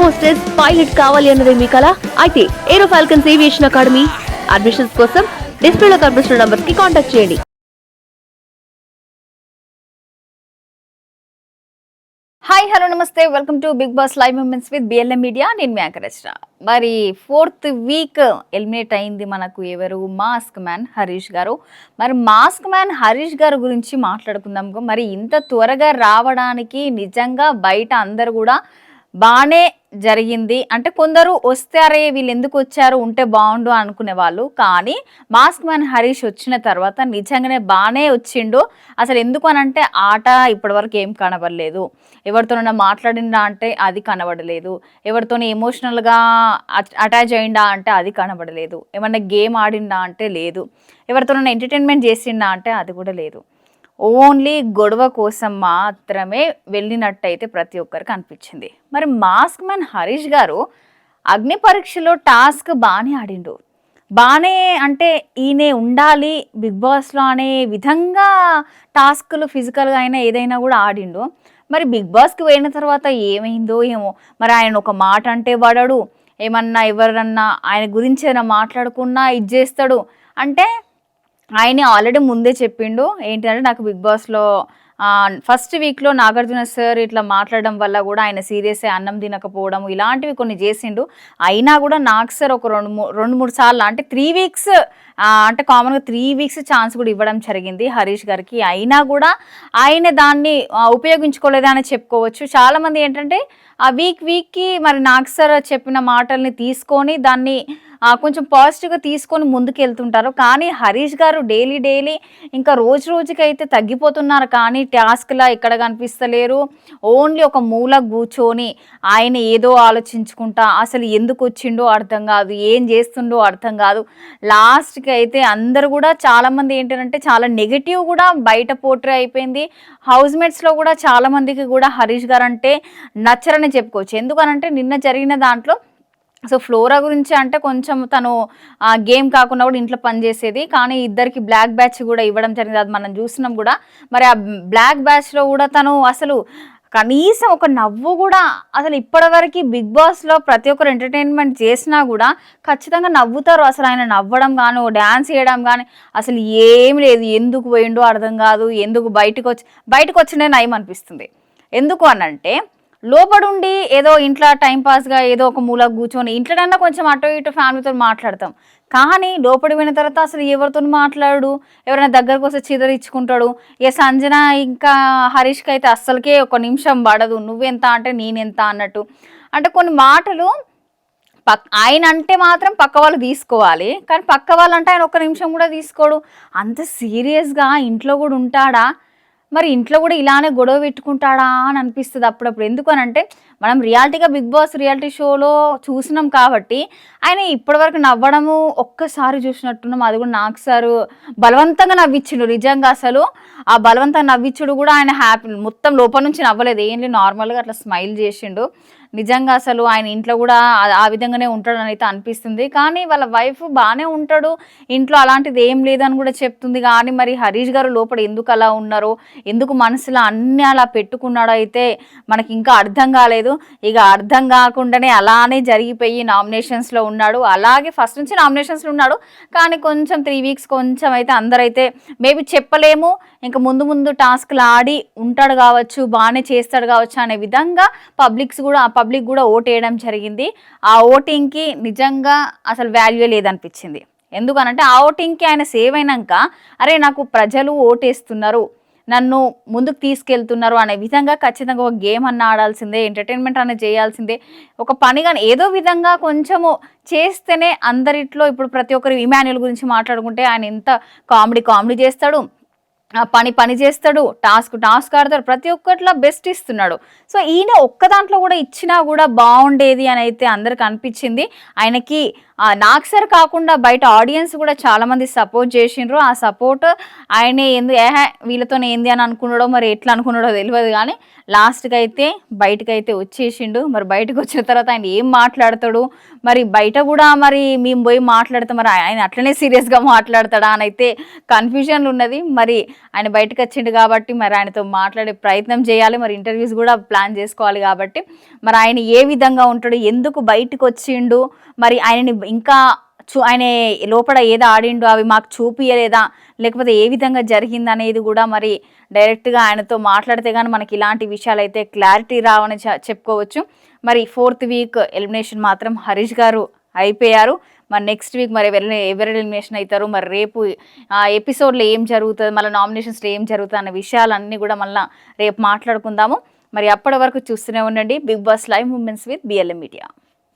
Hostess pilot కావాలి అన్నది మీ కల అయితే Aero Falcons aviation academy admissions కోసం డిస్ప్లేలో కనిపిస్తున్న నంబర్స్ కి కాంటాక్ట్ చేయండి. హాయ్ హలో నమస్తే, welcome to Bigg boss live moments with BLM media. నేను మీ యాంకర్ రచన. మరి 4th వీక్ ఎలిమినేట్ అయింది మనకు ఎవరు, మాస్క్ మ్యాన్ హరీష్ గారు. మరి మాస్క్ మ్యాన్ హరీష్ గారు గురించి మాట్లాడుకుందాం. మరి ఇంత త్వరగా రావడానికి నిజంగా బయట అందరు కూడా బాగానే జరిగింది అంటే కొందరు వస్తారే వీళ్ళు ఎందుకు వచ్చారు ఉంటే బాగుండు అనుకునే వాళ్ళు, కానీ మాస్క్ మ్యాన్ హరీష్ వచ్చిన తర్వాత నిజంగానే బాగానే వచ్చిండు. అసలు ఎందుకు అని అంటే ఆట ఇప్పటివరకు ఏం కనబడలేదు, ఎవరితోనైనా మాట్లాడిందా అంటే అది కనబడలేదు, ఎవరితోనే ఎమోషనల్గా అటాచ్ అయిందా అంటే అది కనబడలేదు, ఏమన్నా గేమ్ ఆడిందా అంటే లేదు, ఎవరితోనైనా ఎంటర్టైన్మెంట్ చేసిందా అంటే అది కూడా లేదు. ఓన్లీ గొడవ కోసం మాత్రమే వెళ్ళినట్టయితే ప్రతి ఒక్కరికి అనిపించింది. మరి మాస్క్ మ్యాన్ హరీష్ గారు అగ్ని పరీక్షలో టాస్క్ బాగానే ఆడిండు, బాగానే అంటే ఈయన ఉండాలి బిగ్ బాస్లో అనే విధంగా టాస్క్లు ఫిజికల్గా అయినా ఏదైనా కూడా ఆడిండు. మరి బిగ్ బాస్కి పోయిన తర్వాత ఏమైందో ఏమో, మరి ఆయన ఒక మాట అంటే పడడు, ఏమన్నా ఎవరన్నా ఆయన గురించి ఏమైనా మాట్లాడుకున్నా ఇది చేస్తాడు. అంటే ఆయన ఆల్రెడీ ముందే చెప్పిండు ఏంటంటే నాకు బిగ్ బాస్లో ఫస్ట్ వీక్లో నాగార్జున సార్ ఇట్లా మాట్లాడడం వల్ల కూడా ఆయన సీరియస్ అన్నం తినకపోవడం ఇలాంటివి కొన్ని చేసిండు. అయినా కూడా నాకు సార్ ఒక రెండు మూడు సార్లు అంటే 3 వీక్స్ అంటే కామన్గా 3 వీక్స్ ఛాన్స్ కూడా ఇవ్వడం జరిగింది హరీష్ గారికి. అయినా కూడా ఆయన దాన్ని ఉపయోగించుకోలేదని చెప్పుకోవచ్చు. చాలామంది ఏంటంటే ఆ వీక్కి మరి నాకు సార్ చెప్పిన మాటల్ని తీసుకొని దాన్ని కొంచెం పాజిటివ్గా తీసుకొని ముందుకు వెళ్తుంటారు. కానీ హరీష్ గారు డైలీ ఇంకా రోజుకి అయితే తగ్గిపోతున్నారు, కానీ టాస్క్లా ఎక్కడ కనిపిస్తలేరు. ఓన్లీ ఒక మూల కూర్చొని ఆయన ఏదో ఆలోచించుకుంటా అసలు ఎందుకు వచ్చిండో అర్థం కాదు, ఏం చేస్తుండో అర్థం కాదు. లాస్ట్కి అయితే అందరు కూడా చాలామంది ఏంటంటే చాలా నెగిటివ్ కూడా బయట పోట్రే అయిపోయింది. హౌస్ మేట్స్లో కూడా చాలామందికి కూడా హరీష్ గారు అంటే నచ్చరని చెప్పుకోవచ్చు. ఎందుకనంటే నిన్న జరిగిన దాంట్లో సో ఫ్లోరా గురించి అంటే కొంచెం తను గేమ్ కాకుండా కూడా ఇంట్లో పనిచేసేది, కానీ ఇద్దరికి బ్లాక్ బ్యాచ్ కూడా ఇవ్వడం జరిగింది, అది మనం చూసినాం కూడా. మరి ఆ బ్లాక్ బ్యాచ్లో కూడా తను అసలు కనీసం ఒక నవ్వు కూడా అసలు ఇప్పటివరకు బిగ్ బాస్లో ప్రతి ఒక్కరు ఎంటర్టైన్మెంట్ చేసినా కూడా ఖచ్చితంగా నవ్వుతారు. అసలు ఆయన నవ్వడం కానీ డ్యాన్స్ చేయడం కానీ అసలు ఏమి లేదు. ఎందుకు పోయిండో అర్థం కాదు, ఎందుకు బయటకు వచ్చిండే నయం అనిపిస్తుంది. ఎందుకు అనంటే లోపడుండి ఏదో ఇంట్లో టైంపాస్గా ఏదో ఒక మూల కూర్చొని ఇంట్లోనన్నా కొంచెం అటు ఇటు ఫ్యామిలీతో మాట్లాడతాం, కానీ లోపడి పోయిన తర్వాత అసలు ఎవరితో మాట్లాడు, ఎవరైనా దగ్గరకు వస్తే చిదరిచ్చుకుంటాడు. ఇక సంజన ఇంకా హరీష్కి అయితే అస్సలకే ఒక నిమిషం పడదు, నువ్వెంత అంటే నేనెంత అన్నట్టు. అంటే కొన్ని మాటలు ఆయన అంటే మాత్రం పక్క వాళ్ళు తీసుకోవాలి, కానీ పక్క వాళ్ళు అంటే ఆయన ఒక్క నిమిషం కూడా తీసుకోడు. అంత సీరియస్గా ఇంట్లో కూడా ఉంటాడా, మరి ఇంట్లో కూడా ఇలానే గొడవ పెట్టుకుంటాడా అని అనిపిస్తుంది అప్పుడప్పుడు. ఎందుకనంటే మనం రియాలిటీగా బిగ్ బాస్ రియాలిటీ షోలో చూసినాం కాబట్టి ఆయన ఇప్పటివరకు నవ్వడము ఒక్కసారి చూసినట్టున్నాం, అది కూడా నాకు సారు బలవంతంగా నవ్వించిండు. నిజంగా అసలు ఆ బలవంతంగా నవ్వించుడు కూడా ఆయన హ్యాపీ మొత్తం లోపల నుంచి నవ్వలేదు, ఏంటి నార్మల్గా అట్లా స్మైల్ చేసిండు. నిజంగా అసలు ఆయన ఇంట్లో కూడా ఆ విధంగానే ఉంటాడని అయితే అనిపిస్తుంది. కానీ వాళ్ళ వైఫ్ బాగానే ఉంటాడు ఇంట్లో, అలాంటిది ఏం లేదని కూడా చెప్తుంది. కానీ మరి హరీష్ గారు లోపల ఎందుకు అలా ఉన్నారో, ఎందుకు మనసులో అన్నీ అలా పెట్టుకున్నాడో అయితే మనకి ఇంకా అర్థం కాలేదు. ఇక అర్థం కాకుండానే అలానే జరిగిపోయి నామినేషన్స్లో ఉన్నాడు. అలాగే ఫస్ట్ నుంచి నామినేషన్స్లో ఉన్నాడు, కానీ కొంచెం 3 వీక్స్ కొంచెం అయితే అందరైతే మేబీ చెప్పలేము, ఇంకా ముందు టాస్క్లు ఆడి ఉంటాడు కావచ్చు, బాగానే చేస్తాడు కావచ్చు అనే విధంగా పబ్లిక్ కూడా ఓట్ వేయడం జరిగింది. ఆ ఓటింగ్కి నిజంగా అసలు వాల్యూ లేదనిపించింది. ఎందుకనంటే ఆ ఓటింగ్కి ఆయన సేవ్ అయినాక అరే నాకు ప్రజలు ఓటేస్తున్నారు, నన్ను ముందుకు తీసుకెళ్తున్నారు అనే విధంగా ఖచ్చితంగా ఒక గేమ్ అన్న ఆడాల్సిందే, ఎంటర్టైన్మెంట్ అన్న చేయాల్సిందే, ఒక పని కానీ ఏదో విధంగా కొంచెము చేస్తేనే అందరిట్లో. ఇప్పుడు ప్రతి ఒక్కరు ఇమాన్యుల్ గురించి మాట్లాడుకుంటే ఆయన ఎంత కామెడీ చేస్తాడు, పని చేస్తాడు, టాస్క్ ఆడతాడు, ప్రతి ఒక్కట్లో బెస్ట్ ఇస్తున్నాడు. సో ఈయన ఒక్క దాంట్లో కూడా ఇచ్చినా కూడా బాగుండేది అని అయితే అందరికి అనిపించింది. ఆయనకి నాకు సార్ కాకుండా బయట ఆడియన్స్ కూడా చాలామంది సపోర్ట్ చేసిండ్రు. ఆ సపోర్ట్ ఆయనే వీళ్ళతో ఏంది అని అనుకున్నాడో మరి ఎట్లా అనుకున్నాడో తెలియదు, కానీ లాస్ట్కి అయితే బయటకైతే వచ్చేసిండు. మరి బయటకు వచ్చిన తర్వాత ఆయన ఏం మాట్లాడతాడు, మరి బయట కూడా మరి మేము పోయి మాట్లాడతాం, మరి ఆయన అట్లనే సీరియస్గా మాట్లాడతాడా అని అయితే కన్ఫ్యూజన్లు ఉన్నది. మరి ఆయన బయటకు వచ్చిండు కాబట్టి మరి ఆయనతో మాట్లాడే ప్రయత్నం చేయాలి, మరి ఇంటర్వ్యూస్ కూడా ప్లాన్ చేసుకోవాలి కాబట్టి మరి ఆయన ఏ విధంగా ఉంటాడు, ఎందుకు బయటకు వచ్చిండు, మరి ఆయనని ఇంకా ఆయన లోపల ఏదో ఆడిండు అవి మాకు చూపియలేదా, లేకపోతే ఏ విధంగా జరిగింది అనేది కూడా మరి డైరెక్ట్గా ఆయనతో మాట్లాడితే కానీ మనకి ఇలాంటి విషయాలు అయితే క్లారిటీ రావని చెప్పుకోవచ్చు. మరి 4th వీక్ ఎలిమినేషన్ మాత్రం హరీష్ గారు అయిపోయారు. మరి నెక్స్ట్ వీక్ మరి ఎవరు ఎలిమినేషన్ అవుతారు, మరి రేపు ఎపిసోడ్లో ఏం జరుగుతుంది, మళ్ళీ నామినేషన్స్లో ఏం జరుగుతుంది అన్న విషయాలన్నీ కూడా మళ్ళీ రేపు మాట్లాడుకుందాము. మరి అప్పటి వరకు చూస్తూనే ఉండండి big boss live moments with BLM media.